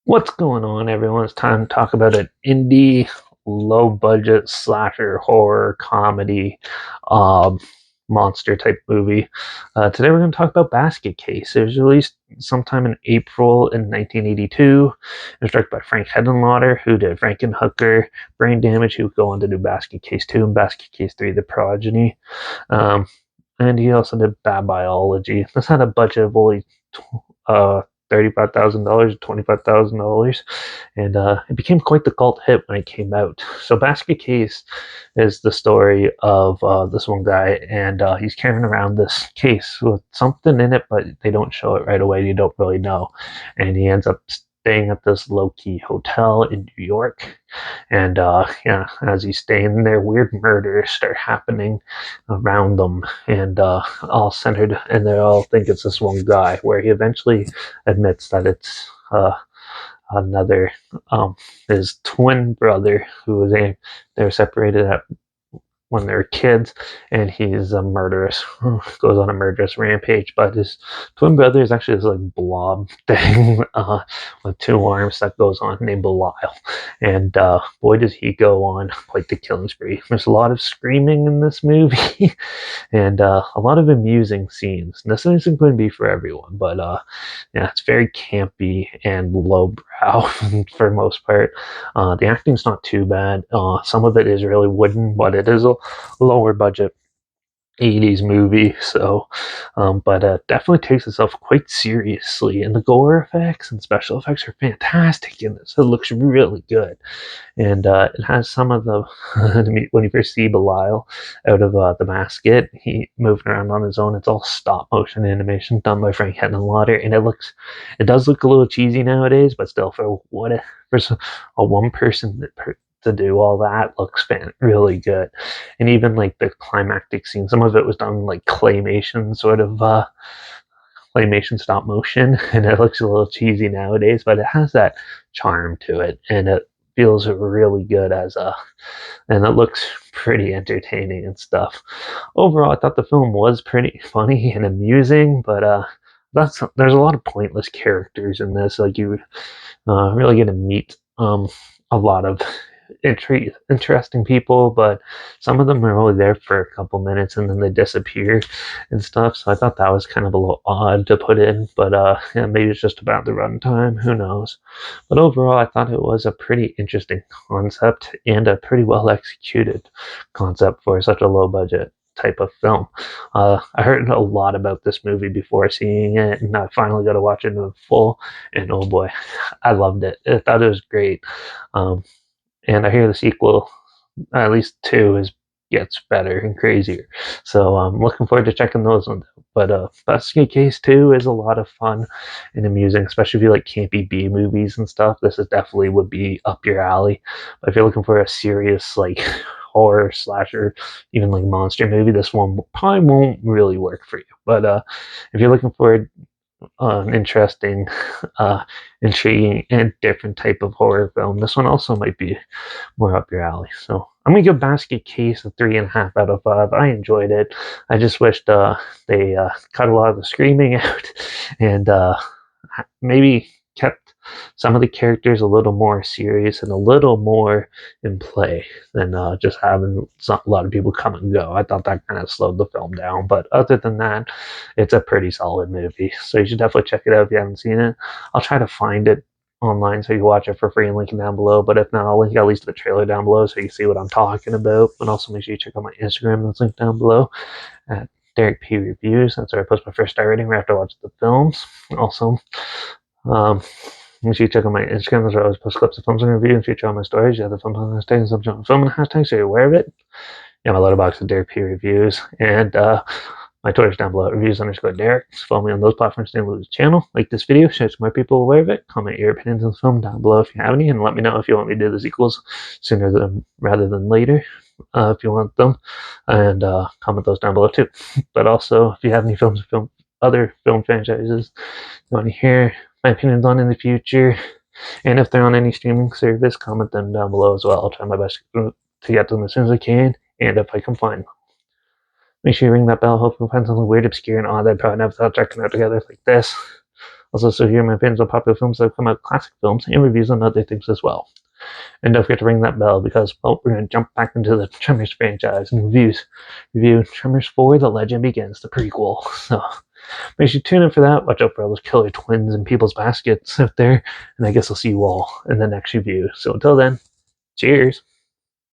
What's going on, everyone? It's time to talk about an indie, low budget slasher horror comedy um, monster type movie. Today we're going to talk about Basket Case. It was released sometime in April in 1982. It was directed by Frank Henenlotter, who did Frankenhooker, Brain Damage, who would go on to do Basket Case 2 and Basket Case 3, The Progeny. Um, and he also did Bad Biology. This had a budget of only uh, $35,000, $25,000, and it became quite the cult hit when it came out. So Basket Case is the story of this one guy, and he's carrying around this case with something in it, but they don't show it right away. You don't really know, and he ends up staying at this low-key hotel in New York. And yeah, as he's staying there, weird murders start happening around them, and all centered, and they all think it's this one guy. Where he eventually admits that it's another, his twin brother, who was a they were separated at when they're kids, and he's a murderous, goes on a murderous rampage. But his twin brother is actually this like blob thing with two arms that goes on named Belial, and boy does he go on quite the killing spree. There's a lot of screaming in this movie, and a lot of amusing scenes. This isn't going to be for everyone, but yeah, it's very campy and lowbrow for the most part. The acting's not too bad. Some of it is really wooden, but it is a lower budget 80s movie, so but definitely takes itself quite seriously, and the gore effects and special effects are fantastic in this. It looks really good, and it has some of the when you first see Belial out of the basket, he moving around on his own. It's all stop motion animation done by Frank Henenlotter, and it does look a little cheesy nowadays, but still, for a one person to do all that looks really good. And even like the climactic scene, some of it was done like claymation sort of claymation stop motion, and it looks a little cheesy nowadays, but it has that charm to it, and it feels really good and it looks pretty entertaining and stuff. Overall, I thought the film was pretty funny and amusing, but there's a lot of pointless characters in this. Like you really get to meet a lot of interesting people, but some of them are only there for a couple minutes and then they disappear and stuff. So I thought that was kind of a little odd to put in, but yeah, maybe it's just about the runtime. Who knows? But overall, I thought it was a pretty interesting concept and a pretty well executed concept for such a low budget type of film. I heard a lot about this movie before seeing it, and I finally got to watch it in full. And oh boy, I loved it. I thought it was great. Um, and I hear the sequel, at least two, is gets better and crazier. So I'm looking forward to checking those ones out. But Basket Case 2 is a lot of fun and amusing, especially if you like campy B movies and stuff. This is definitely would be up your alley. But if you're looking for a serious like horror slasher, even like monster movie, this one probably won't really work for you. But if you're looking for an interesting, uh, intriguing, and different type of horror film, this one also might be more up your alley. So I'm gonna give Basket Case a 3.5 out of 5. I enjoyed it. I just wished they cut a lot of the screaming out and maybe kept some of the characters a little more serious and a little more in play than just having a lot of people come and go. I thought that kind of slowed the film down, but other than that, it's a pretty solid movie. So you should definitely check it out if you haven't seen it. I'll try to find it online so you can watch it for free and link it down below. But if not, I'll link at least the trailer down below so you can see what I'm talking about. And also make sure you check out my Instagram that's linked down below at Derek P Reviews. That's where I post my first star rating right after I watch the films. Also, make sure you check out my Instagram. That's where I always post clips of films and review and feature all my stories. You have the film hashtags, subject film and hashtags, so you're aware of it. You have my Letterbox at Derek P Reviews, and my Twitter's down below, reviews_Derek. Just follow me on those platforms to lose the channel. Like this video, share it so more people aware of it. Comment your opinions on the film down below if you have any, and let me know if you want me to do the sequels sooner rather than later, if you want them. And comment those down below too. But also, if you have any other film franchises you want to hear my opinions on in the future, and if they're on any streaming service, comment them down below as well. I'll try my best to get them as soon as I can, and if I can find them. Make sure you ring that bell. Hopefully, we'll find something weird, obscure, and odd that I probably never thought checking out together like this. Also, so here are my opinions on popular films that have come out, classic films, and reviews on other things as well. And don't forget to ring that bell because, well, we're going to jump back into the Tremors franchise and review Tremors 4, The Legend Begins, the prequel. So make sure you tune in for that. Watch out for all those killer twins and people's baskets out there. And I guess I'll see you all in the next review. So until then, cheers.